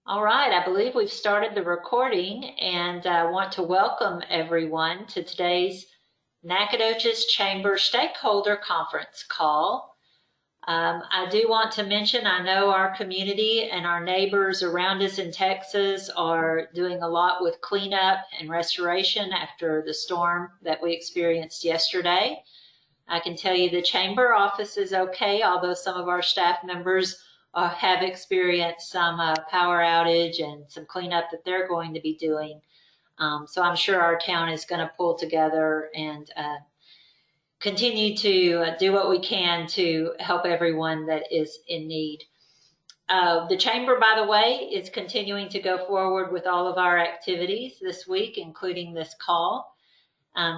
All right, I believe we've started the recording and I want to welcome everyone to today's Nacogdoches Chamber Stakeholder Conference call. I do want to mention, I know our community and our neighbors around us in Texas are doing a lot with cleanup and restoration after the storm that we experienced yesterday. I can tell you the chamber office is okay, although some of our staff members have experienced some power outage and some cleanup that they're going to be doing. So I'm sure our town is going to pull together and continue to do what we can to help everyone that is in need. The chamber, by the way, is continuing to go forward with all of our activities this week, including this call.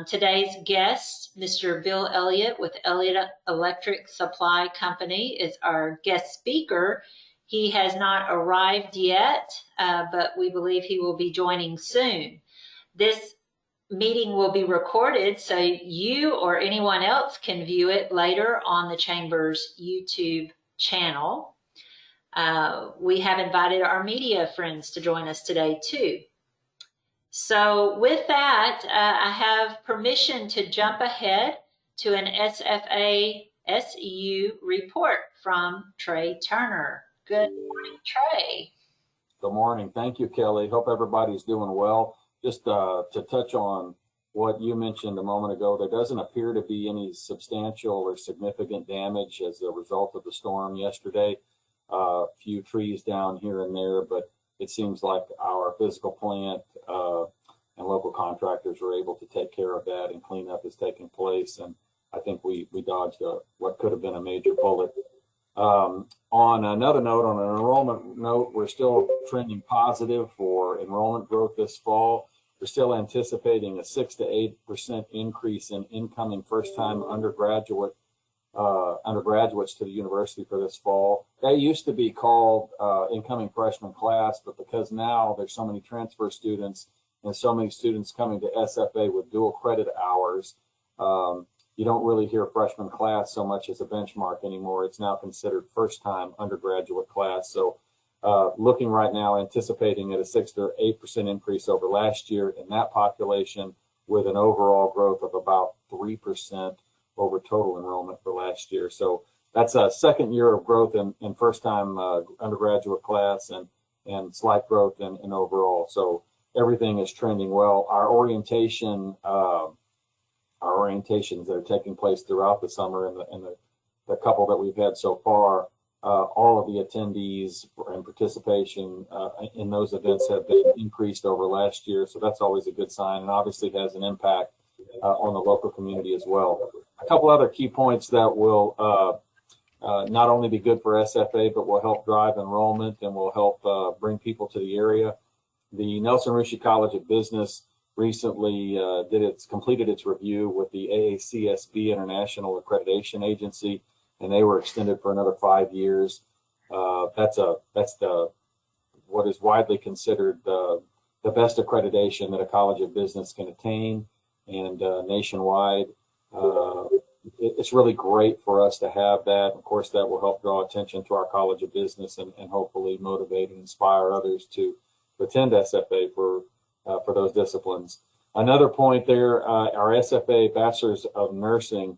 Today's guest, Mr. Bill Elliott with Elliott Electric Supply Company, is our guest speaker. He has not arrived yet, but we believe he will be joining soon. This meeting will be recorded so you or anyone else can view it later on the Chamber's YouTube channel. We have invited our media friends to join us today too. So with that, I have permission to jump ahead to an SFA SEU report from Trey Turner. Good morning, Trey. Good morning. Thank you, Kelly. Hope everybody's doing well. Just to touch on what you mentioned a moment ago, there doesn't appear to be any substantial or significant damage as a result of the storm yesterday. A few trees down here and there, but it seems like our physical plant and local contractors were able to take care of that, and cleanup is taking place. And I think we dodged what could have been a major bullet. On another note, on an enrollment note, we're still trending positive for enrollment growth this fall. We're still anticipating a 6 to 8% increase in incoming first-time undergraduates to the university for this fall. They used to be called incoming freshman class, but because now there's so many transfer students and so many students coming to SFA with dual credit hours, you don't really hear freshman class so much as a benchmark anymore. It's now considered first-time undergraduate class. So looking right now, anticipating at a 6 to 8% increase over last year in that population, with an overall growth of about 3% over total enrollment for last year. So that's a second year of growth in first-time undergraduate class, and slight growth in overall. So everything is trending well. Our orientations that are taking place throughout the summer, and the couple that we've had so far, all of the attendees and participation in those events have been increased over last year. So that's always a good sign, and obviously has an impact on the local community as well. A couple other key points that will not only be good for SFA, but will help drive enrollment and will help bring people to the area. The Nelson Rushi College of Business recently completed its review with the AACSB International Accreditation Agency, and they were extended for another 5 years. That's what is widely considered the best accreditation that a college of business can attain, and nationwide. It's really great for us to have that. Of course, that will help draw attention to our College of Business and hopefully motivate and inspire others to attend SFA for those disciplines. Another point there, our SFA Bachelor's of Nursing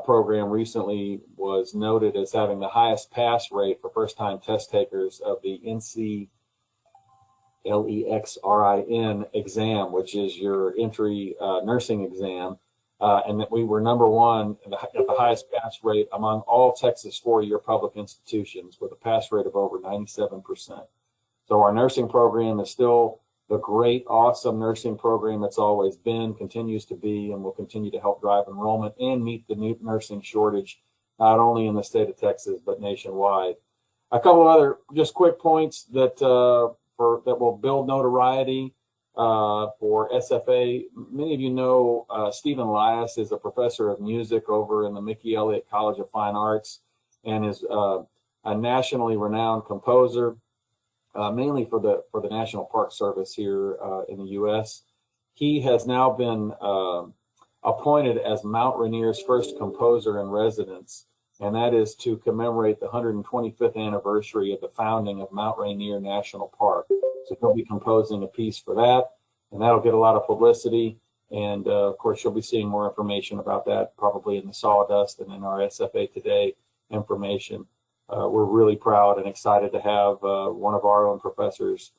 program recently was noted as having the highest pass rate for first-time test takers of the NCLEXRIN exam, which is your entry nursing exam. And that we were number one at the highest pass rate among all Texas four-year public institutions, with a pass rate of over 97%. So our nursing program is still the great, awesome nursing program it's always been, continues to be, and will continue to help drive enrollment and meet the new nursing shortage, not only in the state of Texas, but nationwide. A couple other just quick points that will build notoriety for SFA. Many of you know Stephen Lias is a professor of music over in the Mickey Elliott College of Fine Arts, and is a nationally renowned composer, mainly for the National Park Service here in the U.S. He has now been appointed as Mount Rainier's first composer in residence and that is to commemorate the 125th anniversary of the founding of Mount Rainier National Park. So he'll be composing a piece for that, and that'll get a lot of publicity. And of course, you'll be seeing more information about that probably in the sawdust and in our SFA Today information. We're really proud and excited to have one of our own professors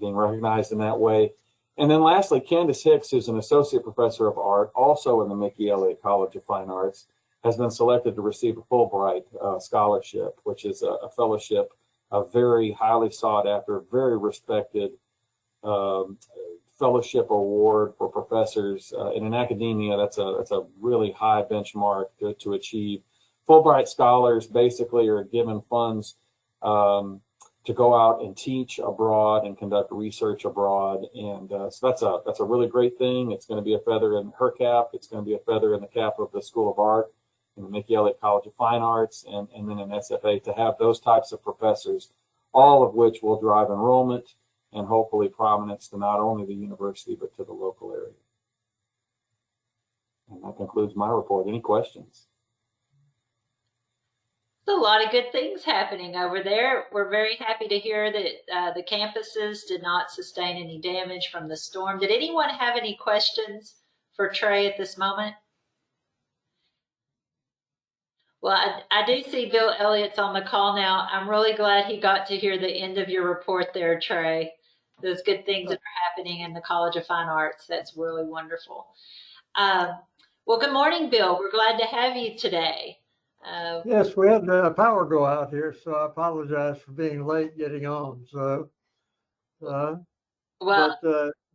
being recognized in that way. And then lastly, Candace Hicks, who's an associate professor of art, also in the Mickey Elliott College of Fine Arts, has been selected to receive a Fulbright scholarship, which is a fellowship, a very highly sought after, very respected fellowship award for professors. And in academia, that's a really high benchmark to achieve. Fulbright scholars basically are given funds to go out and teach abroad and conduct research abroad. And so that's a really great thing. It's going to be a feather in her cap. It's going to be a feather in the cap of the School of Art and the Mickey Elliott College of Fine Arts, and then in SFA, to have those types of professors, all of which will drive enrollment and hopefully prominence to not only the university, but to the local area. And that concludes my report. Any questions? A lot of good things happening over there. We're very happy to hear that the campuses did not sustain any damage from the storm. Did anyone have any questions for Trey at this moment? Well, I do see Bill Elliott's on the call now. I'm really glad he got to hear the end of your report there, Trey. Those good things that are happening in the College of Fine Arts. That's really wonderful. Well, good morning, Bill. We're glad to have you today. Yes, we had power go out here, so I apologize for being late getting on. So, but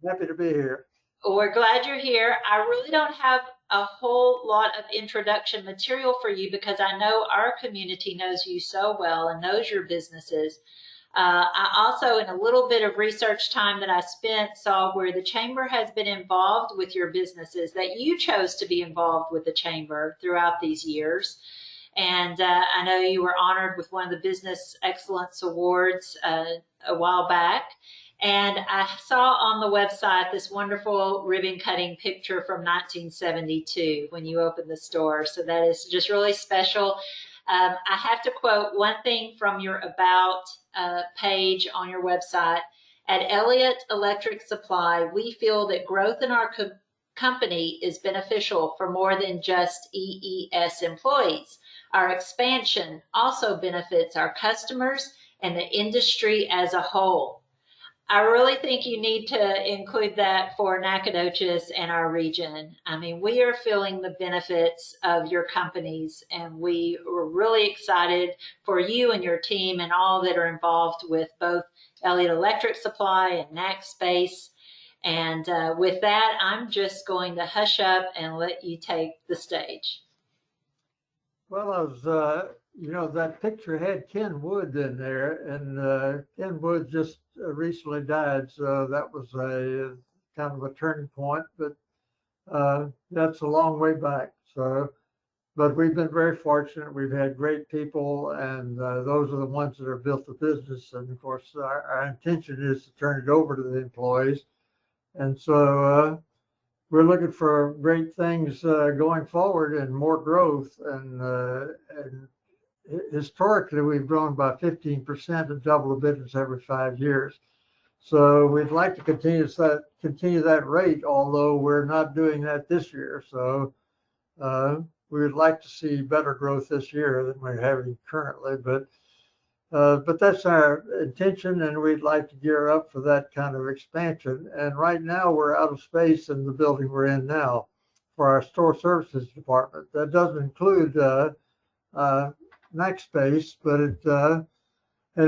happy to be here. We're glad you're here. I really don't have a whole lot of introduction material for you because I know our community knows you so well and knows your businesses. I also, in a little bit of research time that I spent, saw where the chamber has been involved with your businesses, that you chose to be involved with the chamber throughout these years. And I know you were honored with one of the Business Excellence Awards a while back. And I saw on the website this wonderful ribbon cutting picture from 1972 when you opened the store. So that is just really special. I have to quote one thing from your About page on your website. At Elliott Electric Supply, we feel that growth in our company is beneficial for more than just EES employees. Our expansion also benefits our customers and the industry as a whole. I really think you need to include that for Nacogdoches and our region. I mean, we are feeling the benefits of your companies, and we were really excited for you and your team and all that are involved with both Elliott Electric Supply and NAC Space. And with that, I'm just going to hush up and let you take the stage. Well, I was, that picture had Ken Wood in there, and Ken Wood just recently died, so that was a kind of a turning point, but that's a long way back. So, but we've been very fortunate. We've had great people, and those are the ones that have built the business. And of course, our intention is to turn it over to the employees. And so we're looking for great things going forward and more growth. And historically, we've grown by 15% and double the business every 5 years. So we'd like to continue that rate, although we're not doing that this year. So we would like to see better growth this year than we're having currently. But that's our intention, and we'd like to gear up for that kind of expansion. And right now, we're out of space in the building we're in now for our store services department. That doesn't include NAC space, but it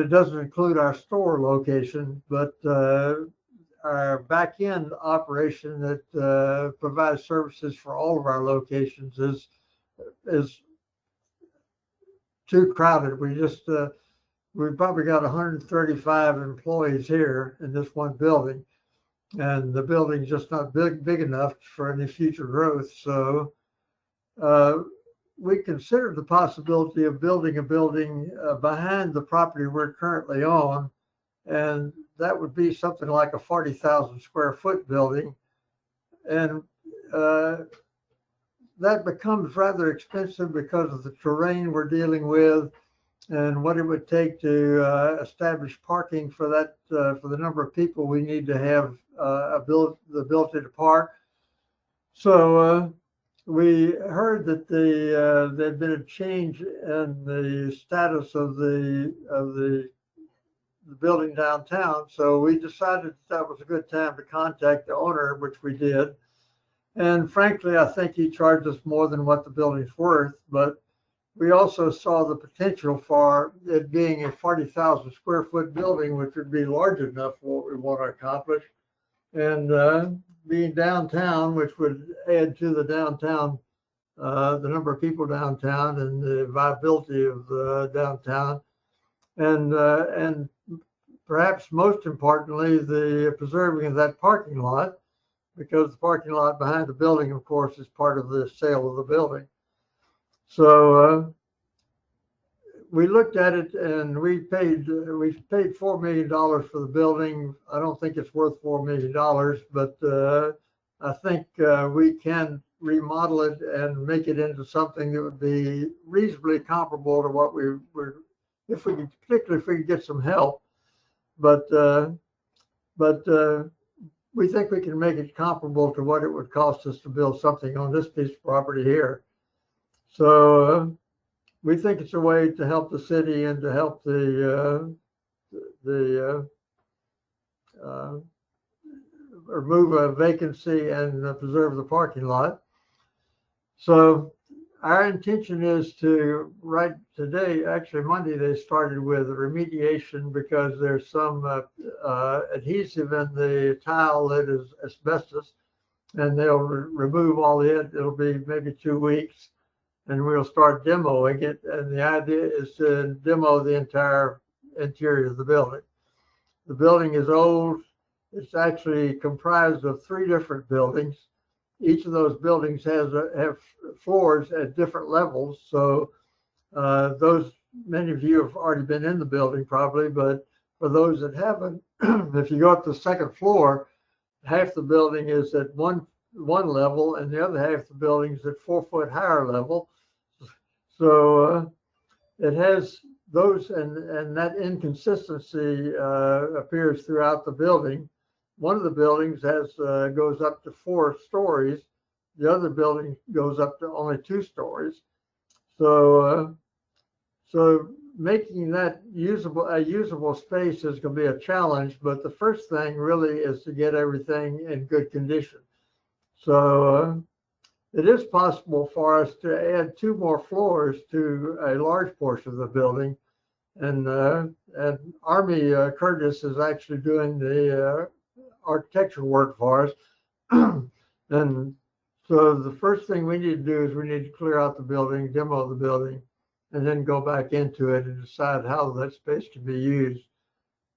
doesn't include our store location, but our back end operation that provides services for all of our locations is too crowded. We've probably got 135 employees here in this one building, and the building's just not big enough for any future growth. So we considered the possibility of building a building behind the property we're currently on, and that would be something like a 40,000 square foot building. And the that becomes rather expensive because of the terrain we're dealing with and what it would take to establish parking for that for the number of people we need to have the ability to park. So we heard that there'd been a change in the status of the building downtown. So we decided that was a good time to contact the owner, which we did. And frankly, I think he charged us more than what the building's worth, but we also saw the potential for it being a 40,000 square foot building, which would be large enough for what we want to accomplish. And being downtown, which would add to the downtown, the number of people downtown and the viability of the downtown. And perhaps most importantly, the preserving of that parking lot, because the parking lot behind the building, of course, is part of the sale of the building. So we looked at it and we paid $4 million for the building. I don't think it's worth $4 million, but I think we can remodel it and make it into something that would be reasonably comparable to what we were, if we could, particularly if we could get some help. But we think we can make it comparable to what it would cost us to build something on this piece of property here. So we think it's a way to help the city and to help remove a vacancy and preserve the parking lot. So our intention is to, right today, actually Monday, they started with remediation because there's some adhesive in the tile that is asbestos, and they'll remove all it. It'll be maybe 2 weeks, and we'll start demoing it. And the idea is to demo the entire interior of the building. The building is old. It's actually comprised of 3 different buildings. Each of those buildings have floors at different levels. So many of you have already been in the building probably, but for those that haven't, if you go up to the 2nd floor, half the building is at one level and the other half of the building is at 4 foot higher level. So it has those, and that inconsistency appears throughout the building. One of the buildings goes up to 4 stories. The other building goes up to only 2 stories. So making that a usable space is going to be a challenge. But the first thing really is to get everything in good condition. So it is possible for us to add 2 more floors to a large portion of the building. And Army Curtis is actually doing the architectural work for us. And so the first thing we need to do is we need to clear out the building, demo the building, and then go back into it and decide how that space can be used.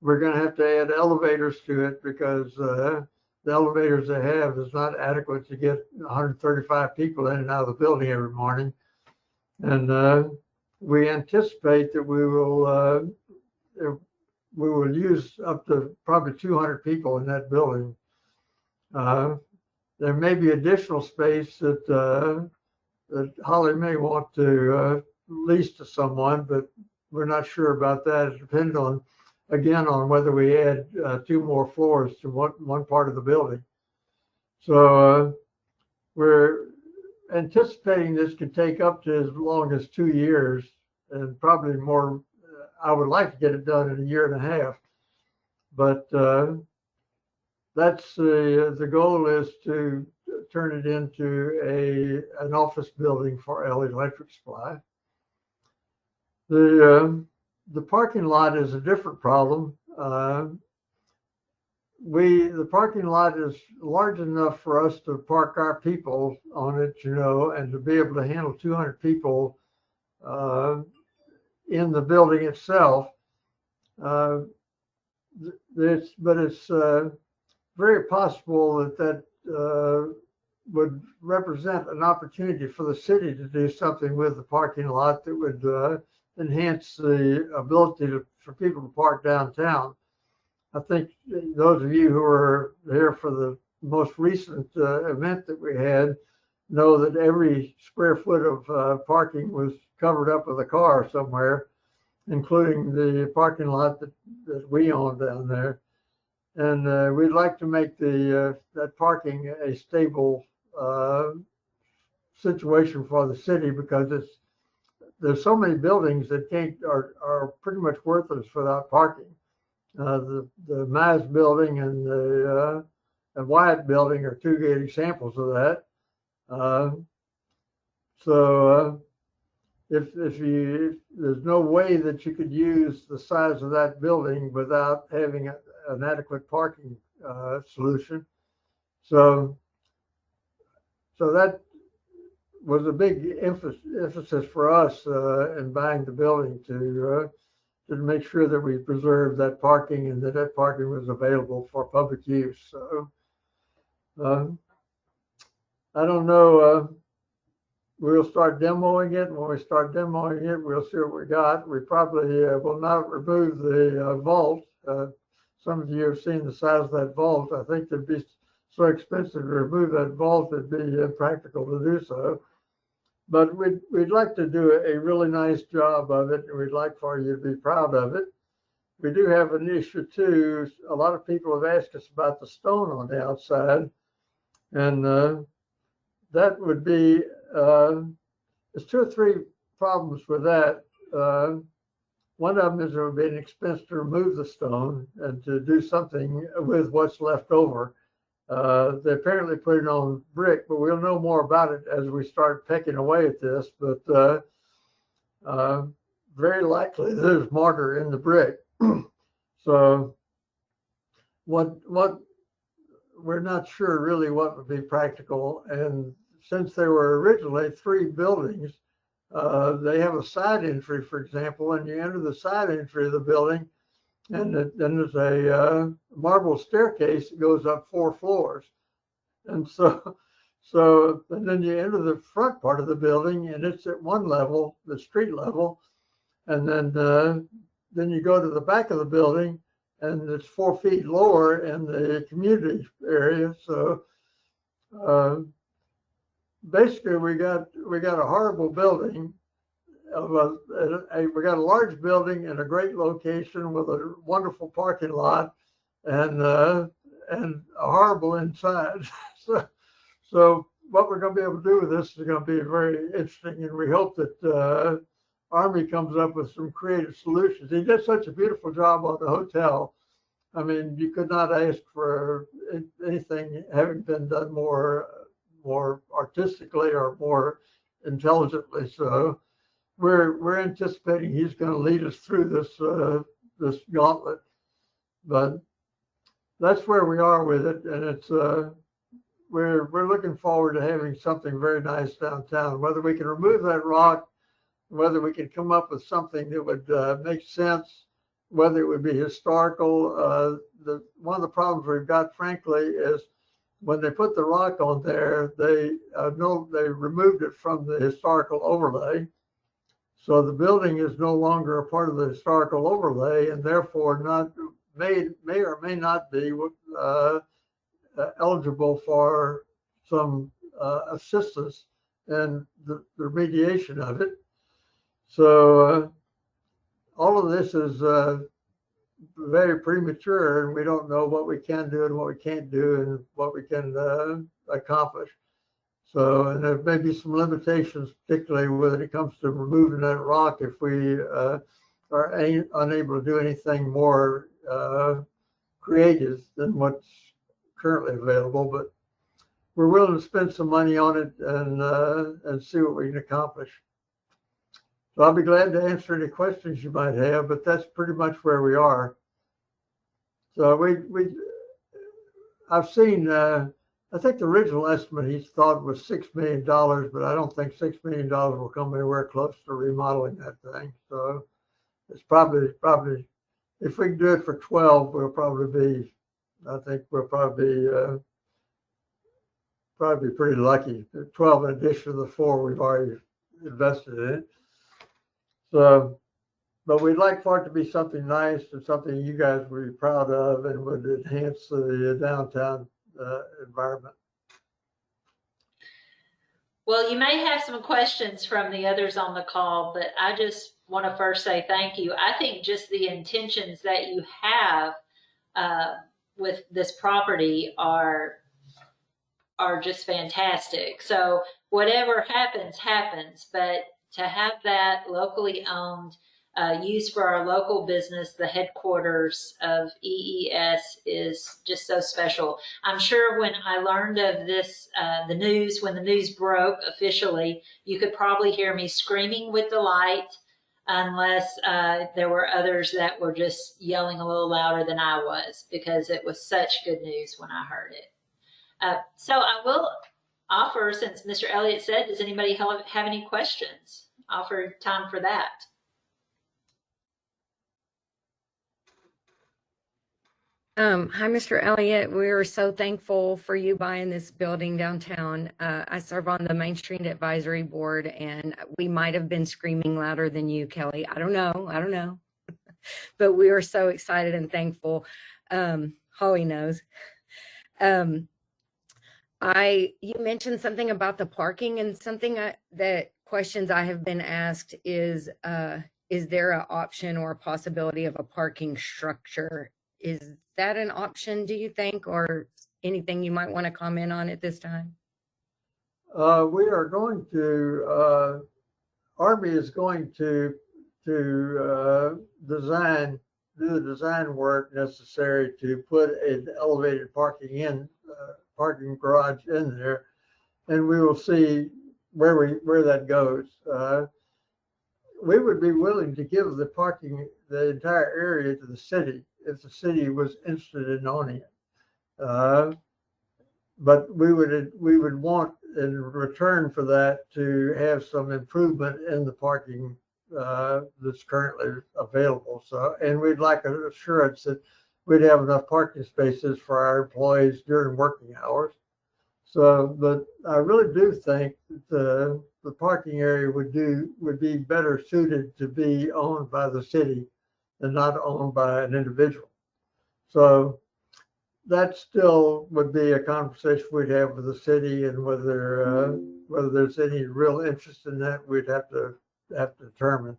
We're going to have to add elevators to it because the elevators they have is not adequate to get 135 people in and out of the building every morning. And we anticipate that we will use up to probably 200 people in that building. There may be additional space that Holly may want to lease to someone, but we're not sure about that. It depends on, again, on whether we add 2 more floors to one part of the building. So we're anticipating this could take up to as long as 2 years, and probably more. I would like to get it done in a year and a half, but that's the goal is to turn it into an office building for Elliott Electric Supply. The parking lot is a different problem. The parking lot is large enough for us to park our people on it, and to be able to handle 200 people in the building itself. It's very possible that would represent an opportunity for the city to do something with the parking lot that would enhance the ability for people to park downtown. I think those of you who were here for the most recent event that we had know that every square foot of parking was covered up with a car somewhere, including the parking lot that we own down there. And we'd like to make that parking a stable situation for the city, because there's so many buildings that are pretty much worthless without parking. The Maz building and the Wyatt building are two good examples of that. So if there's no way that you could use the size of that building without having an adequate parking solution. So that was a big emphasis for us in buying the building, to make sure that we preserved that parking and that parking was available for public use. So I don't know. We'll start demoing it. When we start demoing it, we'll see what we got. We probably will not remove the vault. Some of you have seen the size of that vault. I think it'd be so expensive to remove that vault, it'd be impractical to do so. But we'd like to do a really nice job of it, and we'd like for you to be proud of it. We do have an issue too. A lot of people have asked us about the stone on the outside, and that would be, there's 2 or 3 problems with that. One of them is there would be an expense to remove the stone and to do something with what's left over. They apparently put it on brick, but we'll know more about it as we start pecking away at this. But very likely there's mortar in the brick. So what we're not sure really what would be practical. And since there were originally 3 buildings, they have a side entry, for example, and you enter the side entry of the building, and then there's a marble staircase that goes up 4 floors. And so and then you enter the front part of the building, and it's at one level, the street level, and then you go to the back of the building, and it's 4 feet lower in the community area. So basically, we got a horrible building. We got a large building in a great location with a wonderful parking lot, and a horrible inside. So what we're going to be able to do with this is going to be very interesting, and we hope that Army comes up with some creative solutions. He did such a beautiful job on the hotel. I mean, you could not ask for anything having been done more artistically or more intelligently. So we're anticipating he's going to lead us through this gauntlet. But that's where we are with it, and it's we're looking forward to having something very nice downtown. Whether we can remove that rock, whether we can come up with something that would make sense, whether it would be historical. One of the problems we've got, frankly, is when they put the rock on there, they removed it from the historical overlay. So the building is no longer a part of the historical overlay, and therefore may or may not be eligible for some assistance in the remediation of it. So all of this is very premature, and we don't know what we can do and what we can't do and what we can accomplish. So, and there may be some limitations, particularly when it comes to removing that rock, if we are unable to do anything more creative than what's currently available. But we're willing to spend some money on it and see what we can accomplish. So I'll be glad to answer any questions you might have, but that's pretty much where we are. So I've seen, I think the original estimate he thought was $6 million, but I don't think $6 million will come anywhere close to remodeling that thing. So it's probably, if we can do it for 12, we'll probably be, I think we'll probably be pretty lucky. 12 in addition to the 4 we've already invested in it. So, but we'd like for it to be something nice and something you guys would be proud of and would enhance the downtown environment. Well, you may have some questions from the others on the call, but I just want to first say thank you. I think just the intentions that you have uh, with this property are just fantastic. So whatever happens, happens. But to have that locally owned, used for our local business, the headquarters of EES is just so special. I'm sure when I learned of this, the news, when the news broke officially, you could probably hear me screaming with delight, unless there were others that were just yelling a little louder than I was, because it was such good news when I heard it. So I will offer, since Mr. Elliott said, does anybody have any questions? Offer time for that. Hi, Mr. Elliott. We are so thankful for you buying this building downtown. I serve on the Main Street Advisory Board, and we might have been screaming louder than you, Kelly. I don't know. But we are so excited and thankful. Holly knows. You mentioned something about the parking, and something that questions I have been asked is there an option or a possibility of a parking structure? Is that an option, do you think, or anything you might want to comment on at this time? We are going to, Army is going to do the design work necessary to put an elevated parking garage in there, and we will see where that goes. We would be willing to give the entire area to the city if the city was interested in owning it. But we would want in return for that to have some improvement in the parking that's currently available. So, and we'd like an assurance that we'd have enough parking spaces for our employees during working hours. So, but I really do think that the parking area would be better suited to be owned by the city and not owned by an individual. So that still would be a conversation we'd have with the city, and whether there's any real interest in that, we'd have to determine.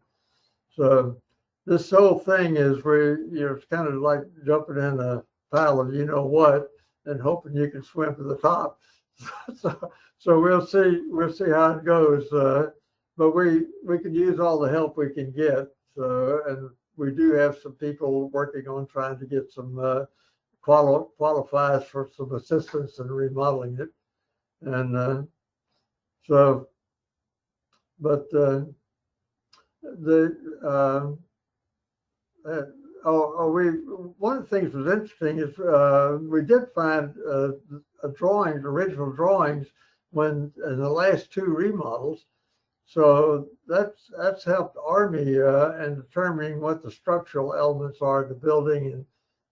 So this whole thing is it's kind of like jumping in a pile of what and hoping you can swim to the top. So we'll see how it goes. But we can use all the help we can get. And we do have some people working on trying to get some qualifies for some assistance in remodeling it. And one of the things that was interesting is we did find original drawings when in the last two remodels. So that's helped Army in determining what the structural elements are of the building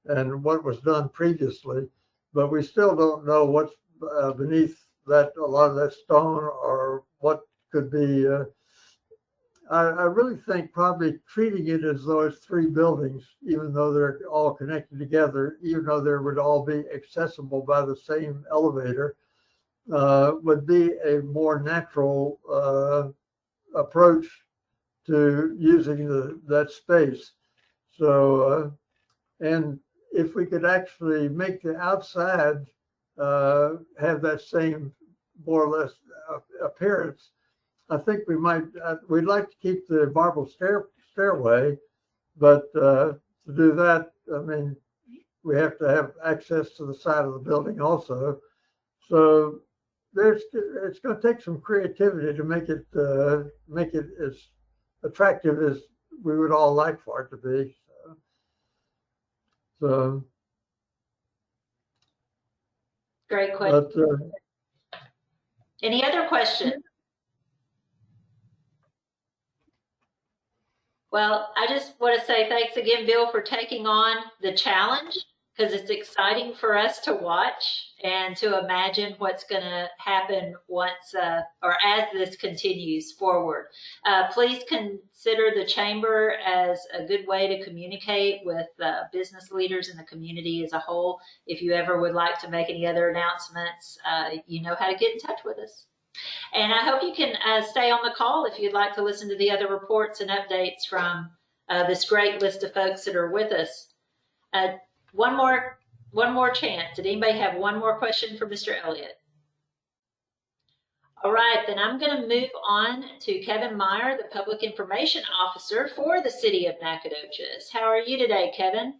and what was done previously, but we still don't know what's beneath a lot of that stone, or what could be. I really think probably treating it as though it's three buildings, even though they're all connected together, even though they would all be accessible by the same elevator, would be a more natural approach to using that space. So, and if we could actually make the outside have that same more or less appearance, I think we might. We'd like to keep the marble stairway, but to do that, I mean, we have to have access to the side of the building also. So it's going to take some creativity to make it as attractive as we would all like for it to be. So Great question. Any other questions? Well, I just want to say thanks again, Bill, for taking on the challenge, because it's exciting for us to watch and to imagine what's going to happen once or as this continues forward. Please consider the chamber as a good way to communicate with business leaders in the community as a whole. If you ever would like to make any other announcements, you know how to get in touch with us. And I hope you can stay on the call if you'd like to listen to the other reports and updates from this great list of folks that are with us. One more chance. Did anybody have one more question for Mr. Elliott? All right, then I'm going to move on to Kevin Meyer, the Public Information Officer for the City of Nacogdoches. How are you today, Kevin?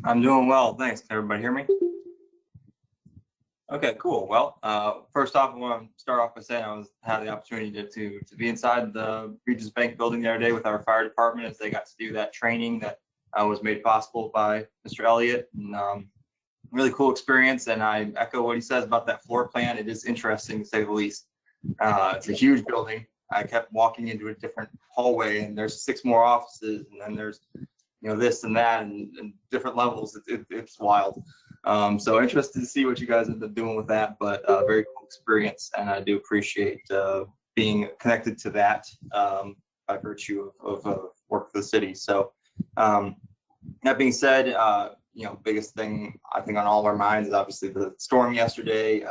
I'm doing well, thanks. Can everybody hear me? Okay, cool. Well, first off, I want to start off by saying I had the opportunity to be inside the Regents Bank building the other day with our fire department as they got to do that training that was made possible by Mr. Elliott. And really cool experience. And I echo what he says about that floor plan. It is interesting to say the least. It's a huge building. I kept walking into a different hallway, and there's 6 more offices, and then there's this and that and different levels. It's wild. So interested to see what you guys end up doing with that, but very cool experience, and I do appreciate being connected to that by virtue of work for the city. So that being said, biggest thing I think on all our minds is obviously the storm yesterday.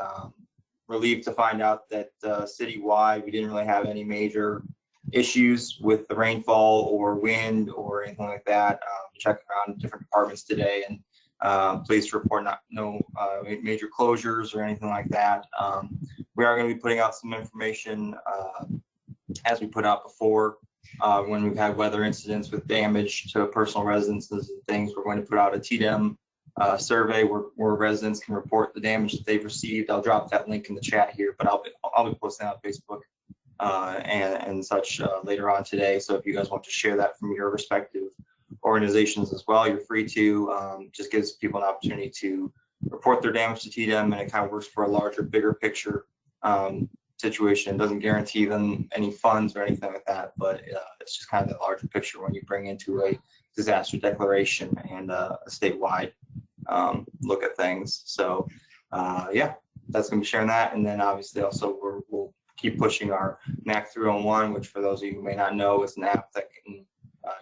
Relieved to find out that citywide we didn't really have any major issues with the rainfall or wind or anything like that. Checking around different departments today, and pleased to report no major closures or anything like that. We are going to be putting out some information as we put out before when we've had weather incidents with damage to personal residences and things. We're going to put out a TDEM survey where residents can report the damage that they've received. I'll drop that link in the chat here, but I'll be posting that on Facebook and such later on today. So if you guys want to share that from your respective organizations as well, you're free to. Just gives people an opportunity to report their damage to TDEM, and it kind of works for a larger, bigger picture situation. It doesn't guarantee them any funds or anything like that, but it's just kind of that larger picture when you bring into a disaster declaration and a statewide look at things. So yeah, that's going to be sharing that. And then obviously also we'll keep pushing our NAC 301, which for those of you who may not know is an app that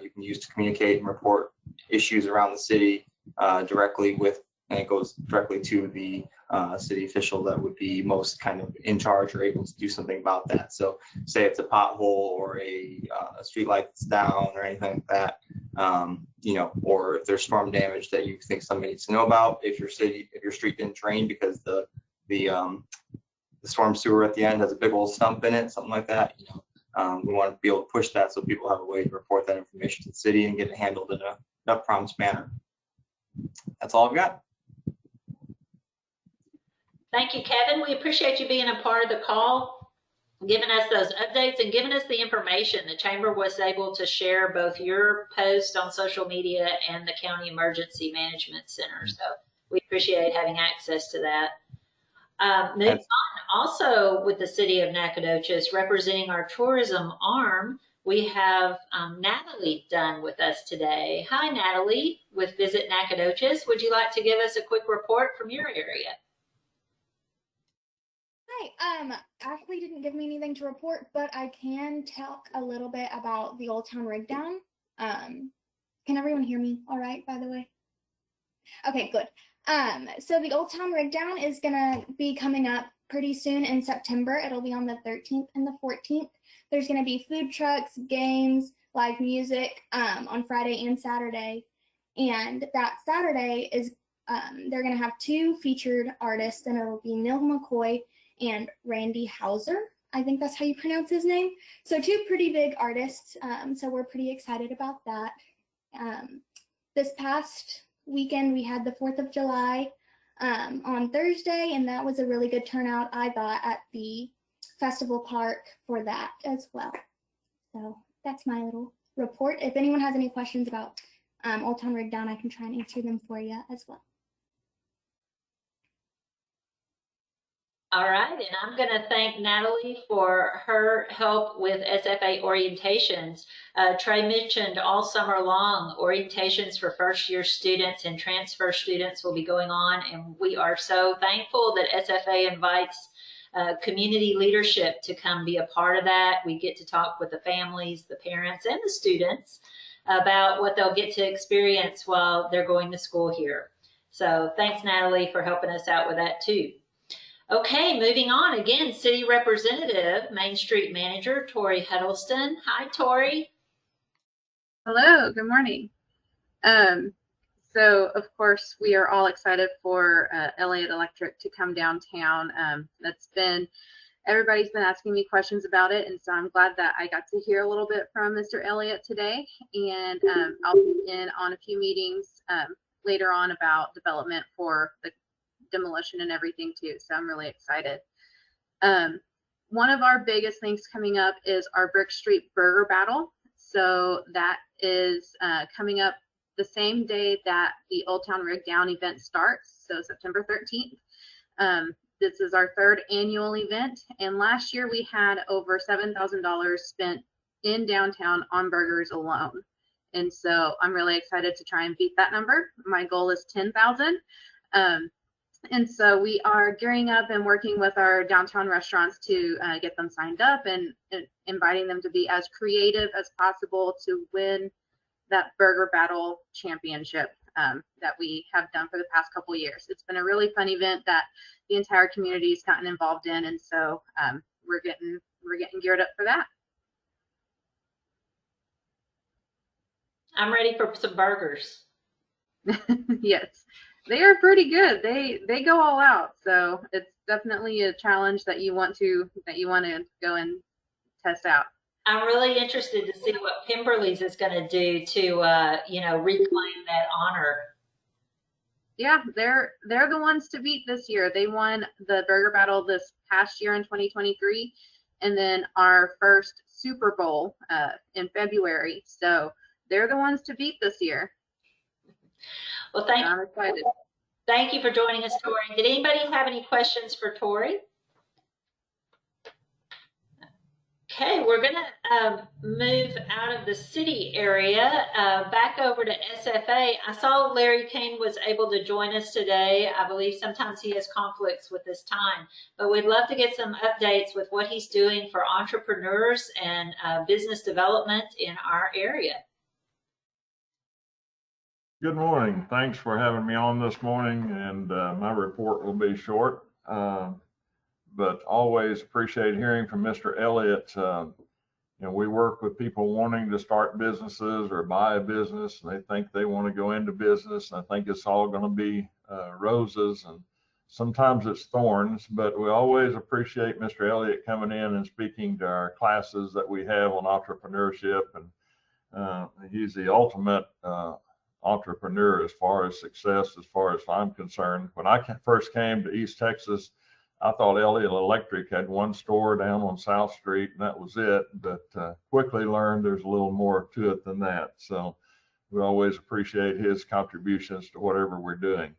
you can use to communicate and report issues around the city directly with, and it goes directly to the city official that would be most kind of in charge or able to do something about that. So say it's a pothole or a street light that's down or anything like that, or if there's storm damage that you think somebody needs to know about, if your street didn't drain because the storm sewer at the end has a big old stump in it, something like that, we want to be able to push that so people have a way to report that information to the city and get it handled in a prompt manner. That's all I've got. Thank you, Kevin. We appreciate you being a part of the call, giving us those updates and giving us the information. The Chamber was able to share both your post on social media and the County Emergency Management Center. So we appreciate having access to that. Moving on, also with the City of Nacogdoches, representing our tourism arm, we have Natalie Dunn with us today. Hi, Natalie, with Visit Nacogdoches. Would you like to give us a quick report from your area? Hi, Ashley didn't give me anything to report, but I can talk a little bit about the Old Town Rigdown. Can everyone hear me all right, by the way? Okay, good. So the Old Town Rigdown is gonna be coming up pretty soon in September. It'll be on the 13th and the 14th. There's gonna be food trucks, games, live music on Friday and Saturday. And that Saturday is, they're gonna have 2 featured artists, and it'll be Neil McCoy and Randy Hauser. I think that's how you pronounce his name. So 2 pretty big artists. So we're pretty excited about that. This past weekend, we had the 4th of July on Thursday, and that was a really good turnout, I thought, at the festival park for that as well. So that's my little report. If anyone has any questions about Old Town Rigdown, I can try and answer them for you as well. All right, and I'm going to thank Natalie for her help with SFA orientations. Trey mentioned all summer long, orientations for first-year students and transfer students will be going on, and we are so thankful that SFA invites community leadership to come be a part of that. We get to talk with the families, the parents, and the students about what they'll get to experience while they're going to school here. So thanks, Natalie, for helping us out with that too. Okay, moving on. Again, City Representative, Main Street Manager, Tori Huddleston. Hi, Tori. Hello, good morning. So of course we are all excited for Elliott Electric to come downtown. Everybody's been asking me questions about it, and so I'm glad that I got to hear a little bit from Mr. Elliott today. And I'll be in on a few meetings later on about development for the demolition and everything too. So I'm really excited. One of our biggest things coming up is our Brick Street Burger Battle. So that is coming up the same day that the Old Town Rig Down event starts, so September 13th. This is our third annual event, and last year we had over $7,000 spent in downtown on burgers alone. And so I'm really excited to try and beat that number. My goal is 10,000. And so we are gearing up and working with our downtown restaurants to get them signed up and inviting them to be as creative as possible to win that Burger Battle Championship that we have done for the past couple of years. It's been a really fun event that the entire community has gotten involved in, and so we're getting geared up for that. I'm ready for some burgers. Yes, they are pretty good. They go all out, so it's definitely a challenge that you want to go and test out. I'm really interested to see what Pemberley's is going to do to reclaim that honor. Yeah, they're the ones to beat this year. They won the Burger Battle this past year in 2023, and then our first Super Bowl in February. So they're the ones to beat this year. Well, I'm excited. Thank you for joining us, Tori. Did anybody have any questions for Tori? Okay, we're going to move out of the city area back over to SFA. I saw Larry Kane was able to join us today. I believe sometimes he has conflicts with this time, but we'd love to get some updates with what he's doing for entrepreneurs and business development in our area. Good morning. Thanks for having me on this morning, and my report will be short. But always appreciate hearing from Mr. Elliott. We work with people wanting to start businesses or buy a business, and they think they want to go into business. And I think it's all going to be roses, and sometimes it's thorns, but we always appreciate Mr. Elliott coming in and speaking to our classes that we have on entrepreneurship. And he's the ultimate entrepreneur as far as success, as far as I'm concerned. When I first came to East Texas, I thought Elliott Electric had one store down on South Street, and that was it. But quickly learned there's a little more to it than that. So we always appreciate his contributions to whatever we're doing.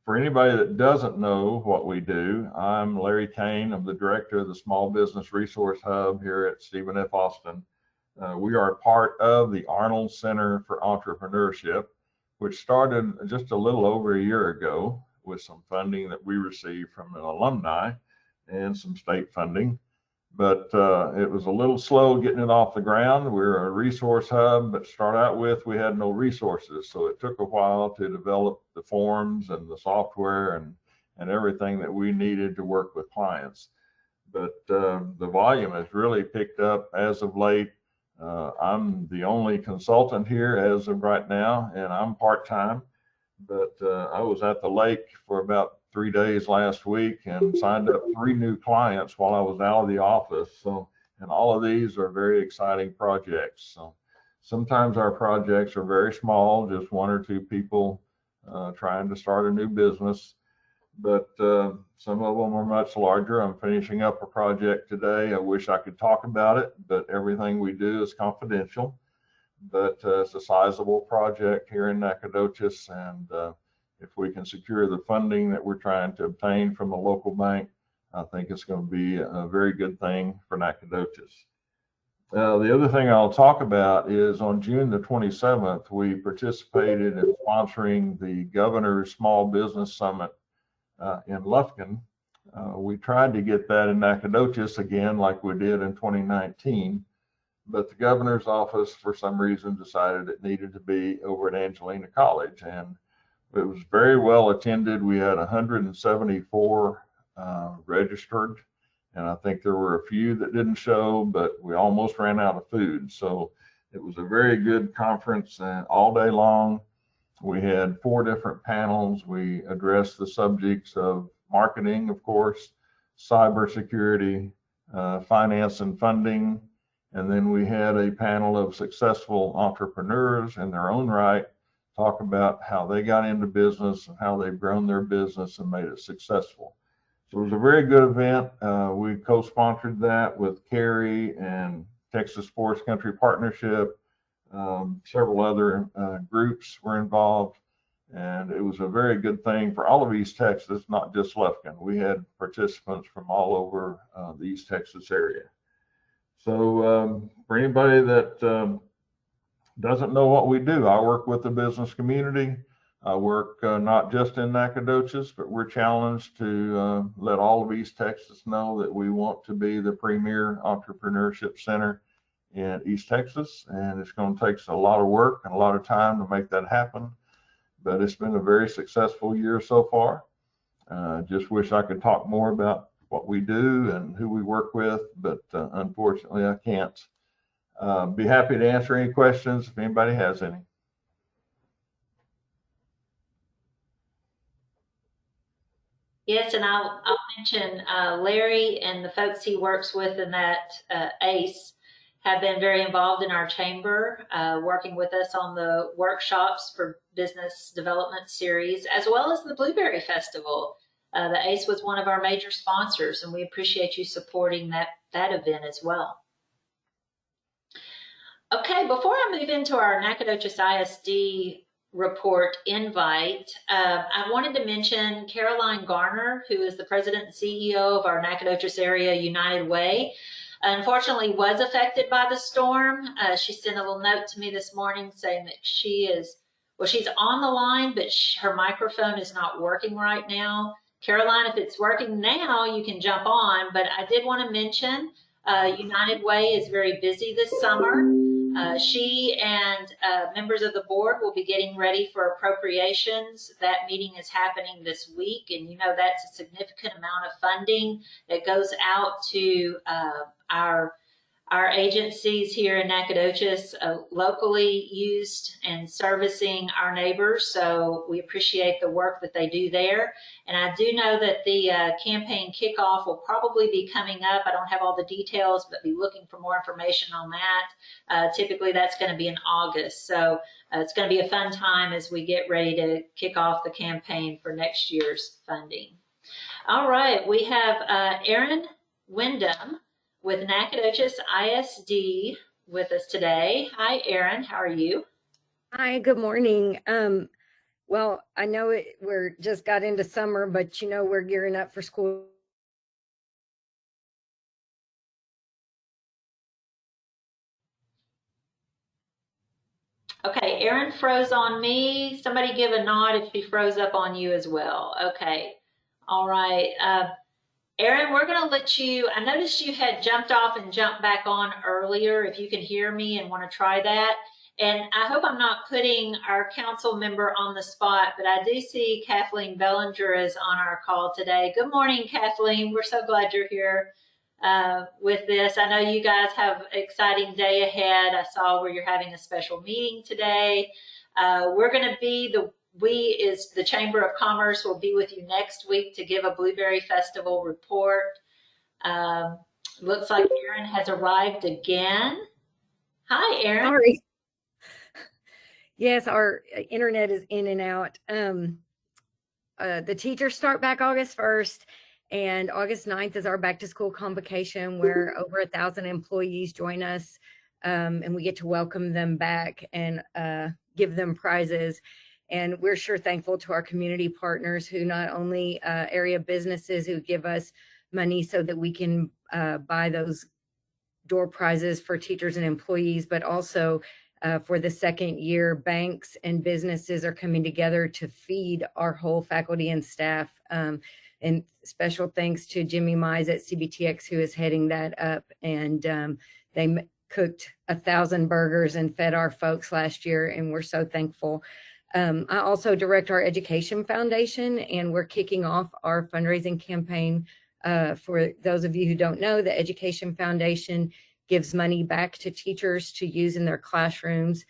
For anybody that doesn't know what we do, I'm Larry Kane. I'm the director of the Small Business Resource Hub here at Stephen F. Austin. We are part of the Arnold Center for Entrepreneurship, which started just a little over a year ago with some funding that we received from an alumni and some state funding. But it was a little slow getting it off the ground. We're a resource hub, but to start out with, we had no resources. So it took a while to develop the forms and the software and everything that we needed to work with clients. But the volume has really picked up as of late. I'm the only consultant here as of right now, and I'm part-time. But I was at the lake for about 3 days last week and signed up 3 new clients while I was out of the office. So, and all of these are very exciting projects. So sometimes our projects are very small, just 1 or 2 people trying to start a new business. But some of them are much larger. I'm finishing up a project today. I wish I could talk about it, but everything we do is confidential. But it's a sizable project here in Nacogdoches, and if we can secure the funding that we're trying to obtain from a local bank, I think it's going to be a very good thing for Nacogdoches. The other thing I'll talk about is on June the 27th, we participated in sponsoring the Governor's Small Business Summit in Lufkin. We tried to get that in Nacogdoches again like we did in 2019. But the governor's office, for some reason, decided it needed to be over at Angelina College, and it was very well attended. We had 174 registered. And I think there were a few that didn't show, but we almost ran out of food. So it was a very good conference, and all day long. We had 4 different panels. We addressed the subjects of marketing, of course, cybersecurity, finance and funding. And then we had a panel of successful entrepreneurs in their own right talk about how they got into business and how they've grown their business and made it successful. So it was a very good event. We co-sponsored that with Cary and Texas Forest Country Partnership. Several other groups were involved, and it was a very good thing for all of East Texas, not just Lufkin. We had participants from all over the East Texas area. So for anybody that doesn't know what we do, I work with the business community. I work not just in Nacogdoches, but we're challenged to let all of East Texas know that we want to be the premier entrepreneurship center in East Texas, and it's going to take a lot of work and a lot of time to make that happen. But it's been a very successful year so far. Just wish I could talk more about what we do and who we work with, but unfortunately I can't. Be happy to answer any questions if anybody has any. Yes, and I'll mention Larry and the folks he works with in that ACE have been very involved in our chamber, working with us on the workshops for business development series, as well as the Blueberry Festival. The ACE was one of our major sponsors, and we appreciate you supporting that event as well. Okay, before I move into our Nacogdoches ISD report invite, I wanted to mention Caroline Garner, who is the president and CEO of our Nacogdoches Area United Way. Unfortunately was affected by the storm. She sent a little note to me this morning saying that she's on the line, but her microphone is not working right now. Caroline, if it's working now, you can jump on, but I did want to mention United Way is very busy this summer. She and members of the board will be getting ready for appropriations. That meeting is happening this week, and you know that's a significant amount of funding that goes out to our agencies here in Nacogdoches, locally used and servicing our neighbors. So we appreciate the work that they do there. And I do know that the campaign kickoff will probably be coming up. I don't have all the details, but be looking for more information on that. Typically that's going to be in August. So it's going to be a fun time as we get ready to kick off the campaign for next year's funding. All right, we have Erin Wyndham with Nacogdoches ISD with us today. Hi, Erin. How are you? Hi, good morning. Well, I know we're just got into summer, but you know, we're gearing up for school. Okay, Erin froze on me. Somebody give a nod if she froze up on you as well. Okay. All right. Erin, we're going to let you, I noticed you had jumped off and jumped back on earlier, if you can hear me and want to try that. And I hope I'm not putting our council member on the spot, but I do see Kathleen Bellinger is on our call today. Good morning, Kathleen. We're so glad you're here with this. I know you guys have an exciting day ahead. I saw where you're having a special meeting today. We're going to be the Chamber of Commerce will be with you next week to give a Blueberry Festival report. Looks like Erin has arrived again. Hi, Erin. Sorry. Yes, our internet is in and out. The teachers start back August 1st, and August 9th is our back to school convocation where over 1,000 employees join us, and we get to welcome them back and give them prizes. And we're sure thankful to our community partners who not only area businesses who give us money so that we can buy those door prizes for teachers and employees, but also for the second year, banks and businesses are coming together to feed our whole faculty and staff. And special thanks to Jimmy Mize at CBTX who is heading that up. And they cooked 1,000 burgers and fed our folks last year, and we're so thankful. I also direct our Education Foundation, and we're kicking off our fundraising campaign. For those of you who don't know, the Education Foundation gives money back to teachers to use in their classrooms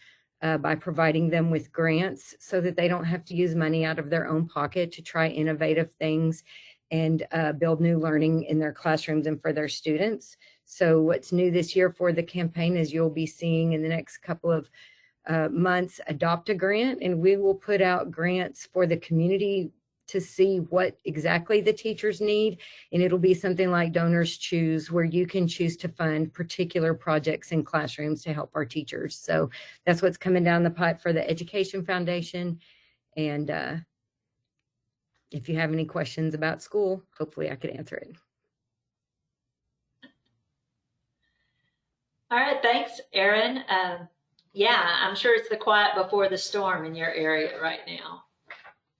by providing them with grants so that they don't have to use money out of their own pocket to try innovative things and build new learning in their classrooms and for their students. So what's new this year for the campaign is you'll be seeing in the next couple of months adopt a grant, and we will put out grants for the community to see what exactly the teachers need. And it'll be something like Donors Choose, where you can choose to fund particular projects in classrooms to help our teachers. So that's what's coming down the pipe for the Education Foundation. And if you have any questions about school, hopefully I could answer it. All right, thanks, Erin. Yeah, I'm sure it's the quiet before the storm in your area right now.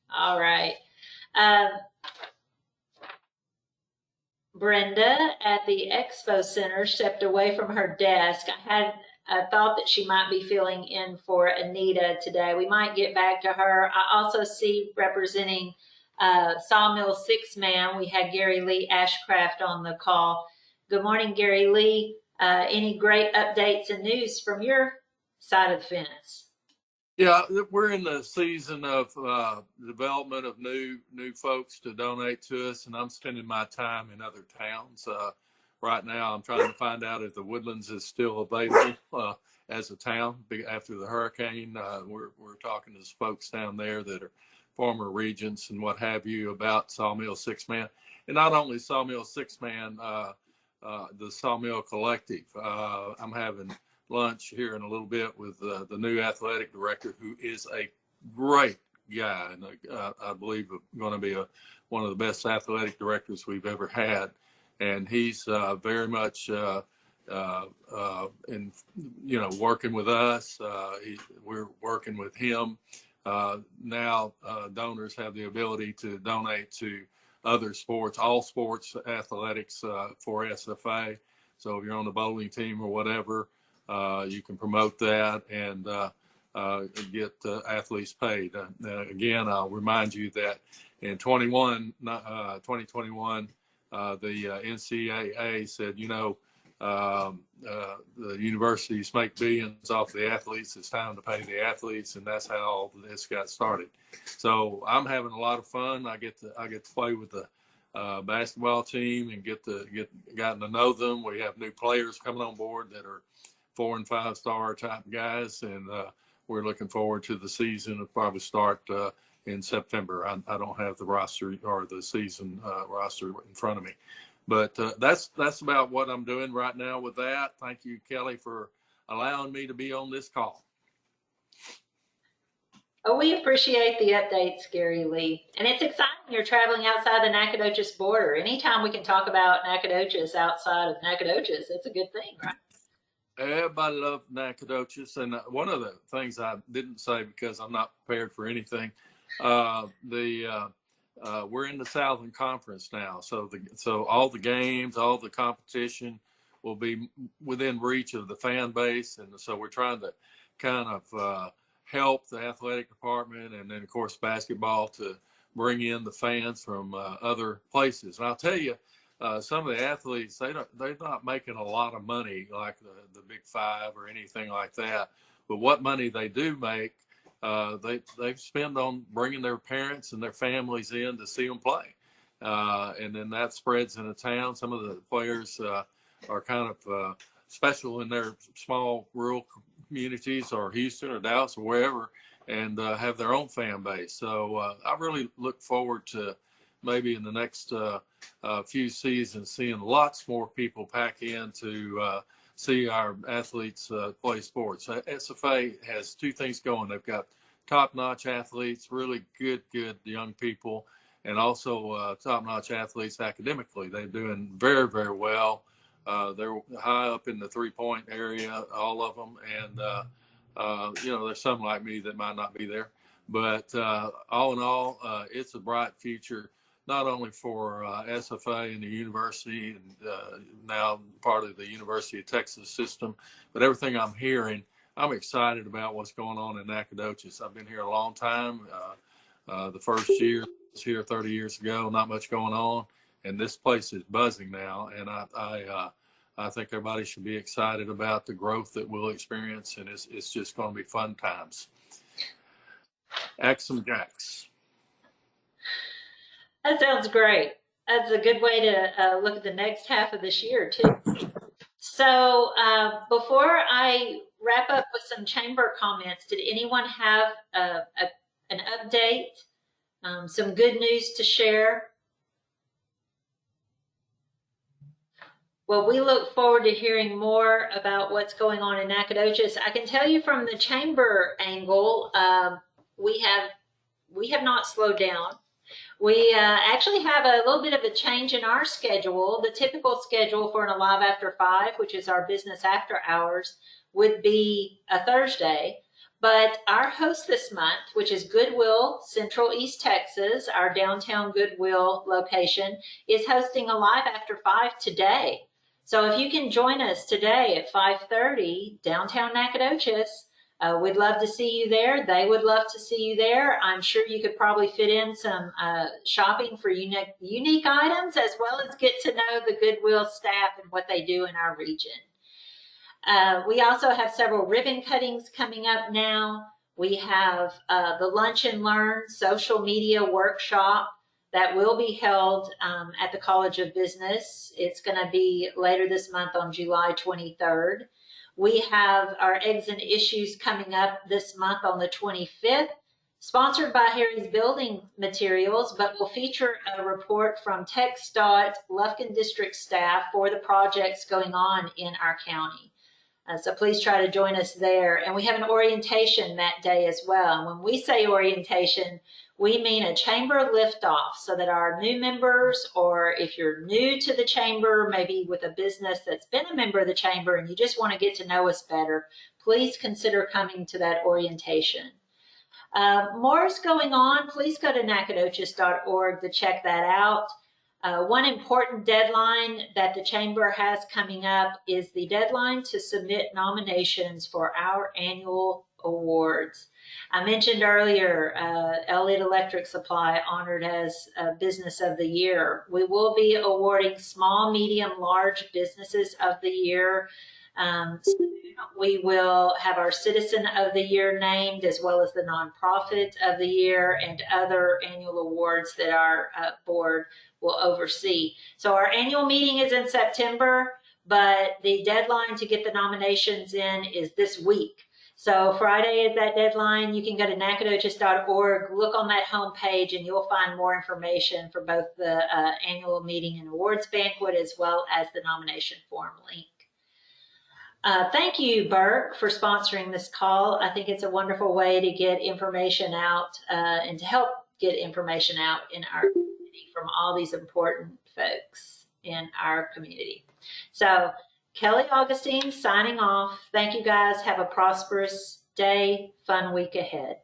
All right. Brenda at the Expo Center stepped away from her desk. I had thought that she might be filling in for Anita today. We might get back to her. I also see representing Sawmill Six Man, we had Gary Lee Ashcraft on the call. Good morning, Gary Lee. Any great updates and news from your side of the fence? Yeah, we're in the season of development of new folks to donate to us, and I'm spending my time in other towns. Right now, I'm trying to find out if the Woodlands is still available as a town after the hurricane. We're talking to folks down there that are former regents and what have you about Sawmill Six Man, and not only Sawmill Six Man, the Sawmill Collective. I'm having lunch here in a little bit with the new athletic director, who is a great guy, and I believe going to be one of the best athletic directors we've ever had. And he's very much in, working with us. We're working with him. Now donors have the ability to donate to other sports, all sports athletics for SFA. So if you're on the bowling team or whatever, you can promote that and get athletes paid. Again, I'll remind you that in 2021, the NCAA said, the universities make billions off the athletes. It's time to pay the athletes, and that's how all this got started. So I'm having a lot of fun. I get to play with the basketball team and gotten to know them. We have new players coming on board that are 4- and 5-star type guys, and we're looking forward to the season. It'll probably start in September. I don't have the roster or the season roster in front of me, but that's about what I'm doing right now with that. Thank you, Kelly, for allowing me to be on this call. Oh, we appreciate the updates, Gary Lee. And it's exciting you're traveling outside the Nacogdoches border. Anytime we can talk about Nacogdoches outside of Nacogdoches, it's a good thing, right? Everybody loves Nacogdoches. And one of the things I didn't say because I'm not prepared for anything, we're in the Southern Conference now. So all the games, all the competition will be within reach of the fan base. And so we're trying to kind of help the athletic department and then, of course, basketball to bring in the fans from other places. And I'll tell you, some of the athletes, they're not making a lot of money like the Big Five or anything like that. But what money they do make, they've spent on bringing their parents and their families in to see them play. And then that spreads in the town. Some of the players are kind of special in their small rural communities or Houston or Dallas or wherever, and have their own fan base. So I really look forward to maybe in the next few seasons seeing lots more people pack in to see our athletes play sports. SFA has two things going. They've got top-notch athletes, really good young people, and also top-notch athletes academically. They're doing very, very well. They're high up in the three-point area, all of them. And, there's some like me that might not be there. But all in all, it's a bright future, not only for SFA and the university and now part of the University of Texas system, but everything I'm hearing, I'm excited about what's going on in Nacogdoches. I've been here a long time. The first year I was here 30 years ago, not much going on, and this place is buzzing now. And I think everybody should be excited about the growth that we'll experience, and it's just going to be fun times. Axum Jacks. That sounds great. That's a good way to look at the next half of this year, too. So before I wrap up with some chamber comments, did anyone have an update, some good news to share? Well, we look forward to hearing more about what's going on in Nacogdoches. I can tell you from the chamber angle, we have not slowed down. We actually have a little bit of a change in our schedule. The typical schedule for an Alive After 5, which is our business after hours, would be a Thursday. But our host this month, which is Goodwill, Central East Texas, our downtown Goodwill location, is hosting Alive After 5 today. So if you can join us today at 5:30 downtown Nacogdoches, we'd love to see you there. They would love to see you there. I'm sure you could probably fit in some shopping for unique items, as well as get to know the Goodwill staff and what they do in our region. We also have several ribbon cuttings coming up now. We have the Lunch and Learn social media workshop that will be held at the College of Business. It's going to be later this month on July 23rd. We have our Eggs and Issues coming up this month on the 25th, sponsored by Harry's Building Materials, but will feature a report from TxDOT Lufkin District staff for the projects going on in our county. So please try to join us there. And we have an orientation that day as well. And when we say orientation, we mean a chamber liftoff, so that our new members, or if you're new to the chamber, maybe with a business that's been a member of the chamber and you just want to get to know us better, please consider coming to that orientation. More is going on. Please go to nacogdoches.org to check that out. One important deadline that the chamber has coming up is the deadline to submit nominations for our annual awards. I mentioned earlier, Elliott Electric Supply honored as Business of the Year. We will be awarding small, medium, large businesses of the year. We will have our Citizen of the Year named, as well as the Nonprofit of the Year and other annual awards that our board will oversee. So our annual meeting is in September, but the deadline to get the nominations in is this week. So Friday is that deadline. You can go to nacogdoches.org, look on that homepage, and you'll find more information for both the annual meeting and awards banquet, as well as the nomination form link. Thank you, Burke, for sponsoring this call. I think it's a wonderful way to get information out and to help get information out in our community from all these important folks in our community. So Kelly Augustine signing off. Thank you guys. Have a prosperous day, fun week ahead.